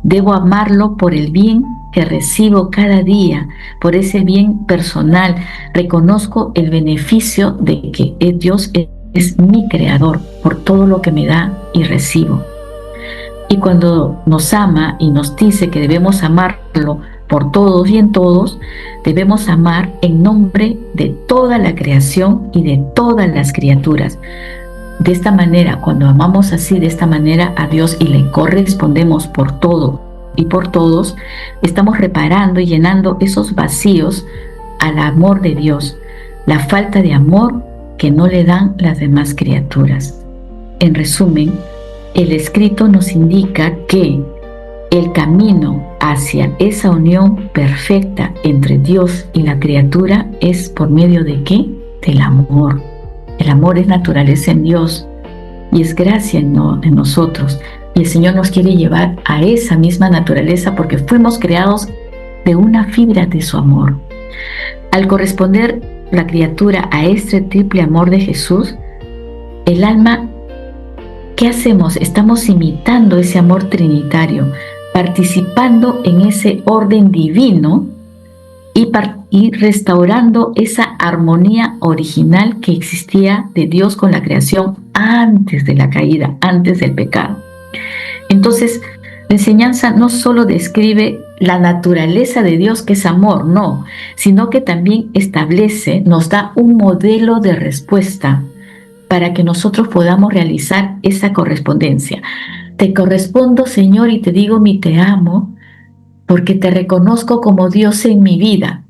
Debo amarlo por el bien que recibo cada día, por ese bien personal. Reconozco el beneficio de que Dios es mi creador por todo lo que me da y recibo. Y cuando nos ama y nos dice que debemos amarlo por todos y en todos, debemos amar en nombre de toda la creación y de todas las criaturas. De esta manera, cuando amamos así, de esta manera a Dios y le correspondemos por todo y por todos, estamos reparando y llenando esos vacíos al amor de Dios, la falta de amor que no le dan las demás criaturas. En resumen, el escrito nos indica que el camino hacia esa unión perfecta entre Dios y la criatura es por medio de ¿qué? Del amor. El amor es naturaleza en Dios y es gracia en nosotros. Y el Señor nos quiere llevar a esa misma naturaleza porque fuimos creados de una fibra de su amor. Al corresponder la criatura a este triple amor de Jesús, el alma ¿qué hacemos? Estamos imitando ese amor trinitario, participando en ese orden divino y restaurando esa armonía original que existía de Dios con la creación antes de la caída, antes del pecado. Entonces, la enseñanza no solo describe la naturaleza de Dios, que es amor, no, sino que también establece, nos da un modelo de respuesta para que nosotros podamos realizar esa correspondencia. Te correspondo, Señor, y te digo mi te amo, porque te reconozco como Dios en mi vida.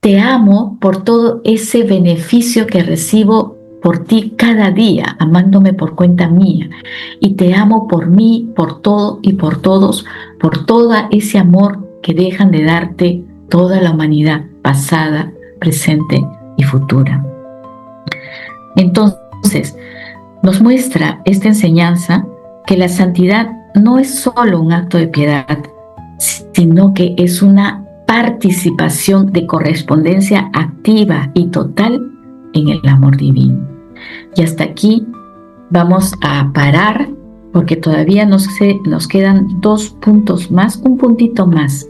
Te amo por todo ese beneficio que recibo por ti cada día, amándome por cuenta mía. Y te amo por mí, por todo y por todos, por todo ese amor que dejan de darte toda la humanidad, pasada, presente y futura. Entonces, nos muestra esta enseñanza que la santidad no es solo un acto de piedad, sino que es una participación de correspondencia activa y total en el amor divino. Y hasta aquí vamos a parar, porque todavía nos quedan 2 puntos más, un puntito más,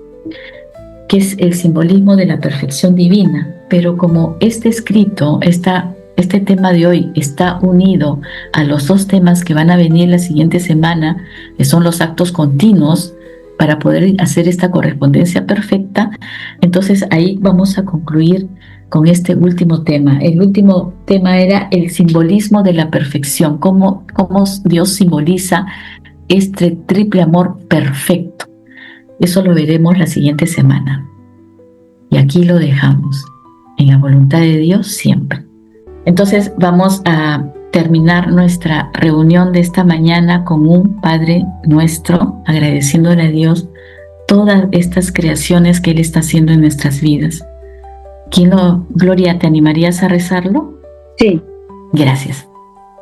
que es el simbolismo de la perfección divina. Pero como este escrito, este tema de hoy está unido a los 2 temas que van a venir la siguiente semana, que son los actos continuos, para poder hacer esta correspondencia perfecta, entonces ahí vamos a concluir con este último tema. El último tema era el simbolismo de la perfección, cómo Dios simboliza este triple amor perfecto. Eso lo veremos la siguiente semana. Y aquí lo dejamos, en la voluntad de Dios siempre. Entonces vamos a terminar nuestra reunión de esta mañana con un Padre Nuestro, agradeciéndole a Dios todas estas creaciones que Él está haciendo en nuestras vidas. Gloria, ¿te animarías a rezarlo? Sí. Gracias.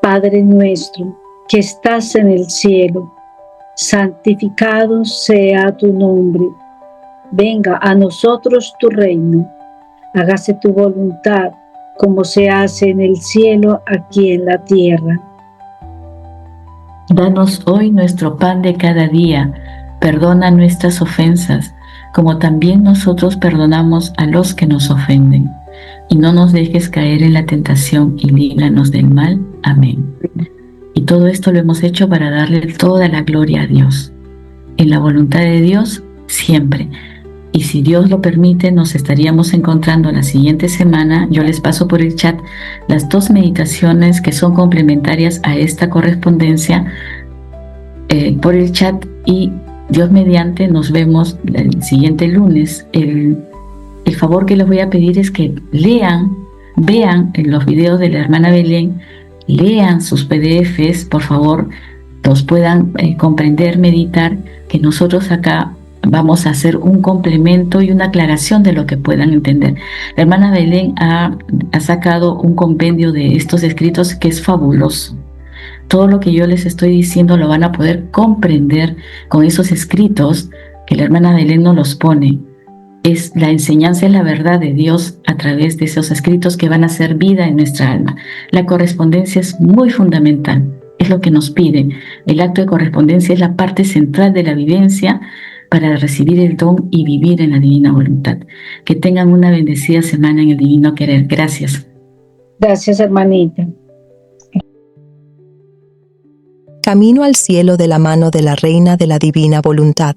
Padre nuestro, que estás en el cielo, santificado sea tu nombre. Venga a nosotros tu reino. Hágase tu voluntad, como se hace en el cielo, aquí en la tierra. Danos hoy nuestro pan de cada día. Perdona nuestras ofensas, como también nosotros perdonamos a los que nos ofenden. Y no nos dejes caer en la tentación y líbranos del mal. Amén. Y todo esto lo hemos hecho para darle toda la gloria a Dios. En la voluntad de Dios, siempre. Y si Dios lo permite, nos estaríamos encontrando la siguiente semana. Yo les paso por el chat las 2 meditaciones que son complementarias a esta correspondencia por el chat, y Dios mediante nos vemos el siguiente lunes. El favor que les voy a pedir es que vean en los videos de la hermana Belén, lean sus PDFs, por favor, los puedan comprender, meditar, que nosotros acá vamos a hacer un complemento y una aclaración de lo que puedan entender. La hermana Belén ha sacado un compendio de estos escritos que es fabuloso. Todo lo que yo les estoy diciendo lo van a poder comprender con esos escritos que la hermana Belén nos los pone. Es la enseñanza, es la verdad de Dios a través de esos escritos que van a hacer vida en nuestra alma. La correspondencia es muy fundamental, es lo que nos piden. El acto de correspondencia es la parte central de la vivencia para recibir el don y vivir en la divina voluntad. Que tengan una bendecida semana en el divino querer. Gracias. Gracias, hermanita. Camino al cielo de la mano de la Reina de la Divina Voluntad.